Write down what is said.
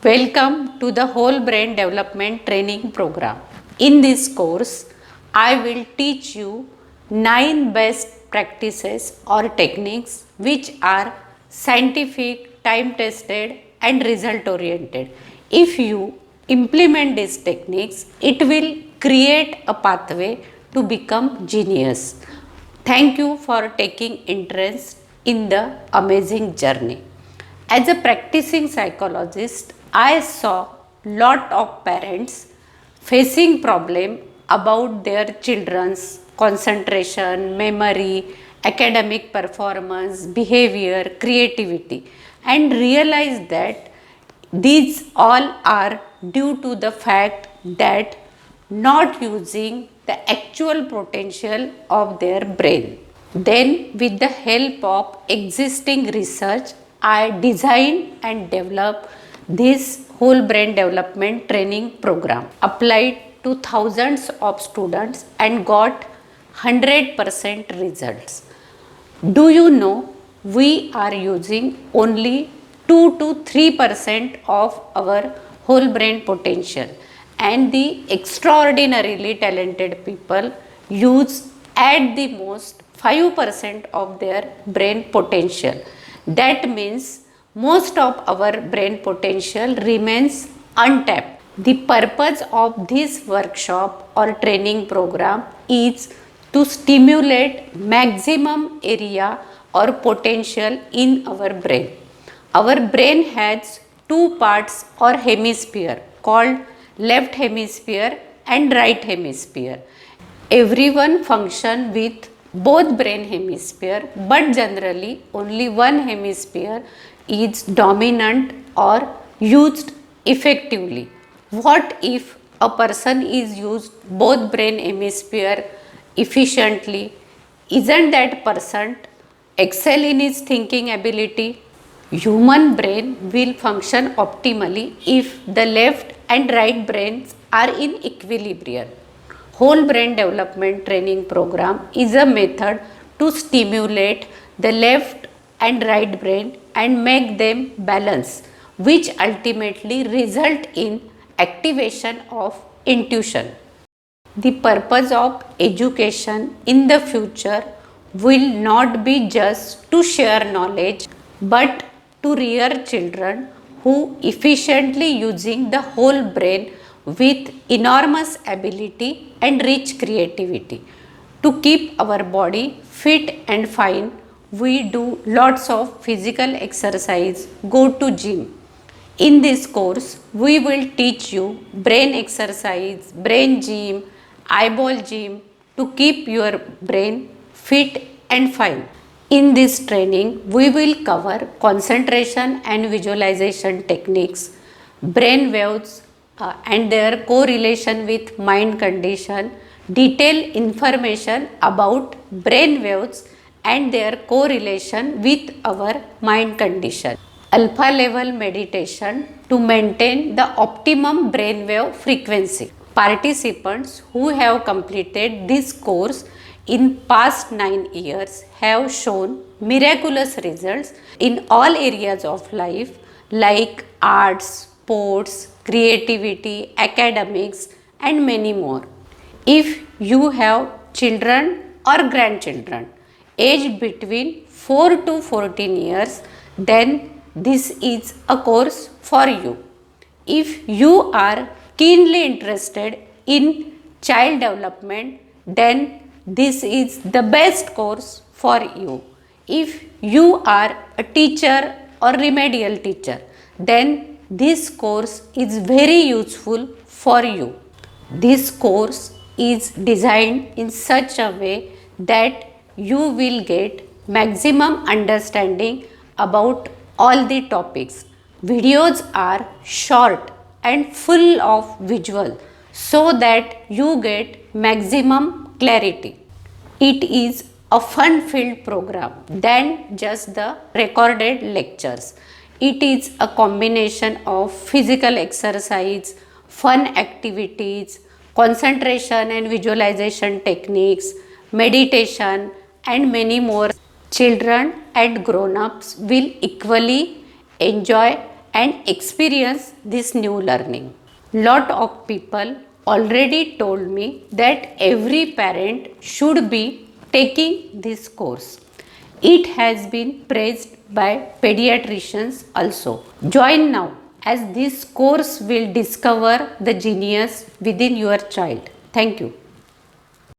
Welcome to the Whole Brain Development Training Program. In this course, I will teach you 9 best practices or techniques which are scientific, time tested, and result oriented. If you implement these techniques, it will create a pathway to become genius. Thank you for taking interest in the amazing journey. As a practicing psychologist, I saw lot of parents facing problem about their children's concentration, memory, academic performance, behavior, creativity, and realize that these all are due to the fact that not using the actual potential of their brain. Then, with the help of existing research, I designed and developed this whole brain development training program, applied to thousands of students and got 100% results. Do you know we are using only 2 to 3% of our whole brain potential, and the extraordinarily talented people use at the most 5% of their brain potential. That means most of our brain potential remains untapped. The purpose of this workshop or training program is to stimulate maximum area or potential in our brain. Our brain has two parts or hemisphere called left hemisphere and right hemisphere. Everyone function with both brain hemisphere, but generally only one hemisphere is dominant or used effectively. What if a person is used both brain hemisphere efficiently? Isn't that person excel in his thinking ability? Human brain will function optimally if the left and right brains are in equilibrium. Whole brain development training program is a method to stimulate the left and right brain and make them balance, which ultimately result in activation of intuition. The purpose of education in the future will not be just to share knowledge, but to rear children who efficiently using the whole brain with enormous ability and rich creativity. To keep our body fit and fine, we do lots of physical exercise, go to gym. In this course, we will teach you brain exercise, brain gym, eyeball gym to keep your brain fit and fine. In this training, we will cover concentration and visualization techniques, brain waves and their correlation with mind condition, detailed information about brain waves and their correlation with our mind condition. Alpha level meditation to maintain the optimum brainwave frequency. Participants who have completed this course in past 9 years have shown miraculous results in all areas of life like arts, sports, creativity, academics, and many more. If you have children or grandchildren aged between 4 to 14 years, then this is a course for you. If you are keenly interested in child development, then this is the best course for you. If you are a teacher or remedial teacher, then this course is very useful for you. This course is designed in such a way that you will get maximum understanding about all the topics. Videos are short and full of visual so that you get maximum clarity. It is a fun-filled program than just the recorded lectures. It is a combination of physical exercise, fun activities, concentration and visualization techniques, meditation, and many more. Children and grown-ups will equally enjoy and experience this new learning. Lot of people already told me that every parent should be taking this course. It has been praised by pediatricians also. Join now, as this course will discover the genius within your child. Thank you.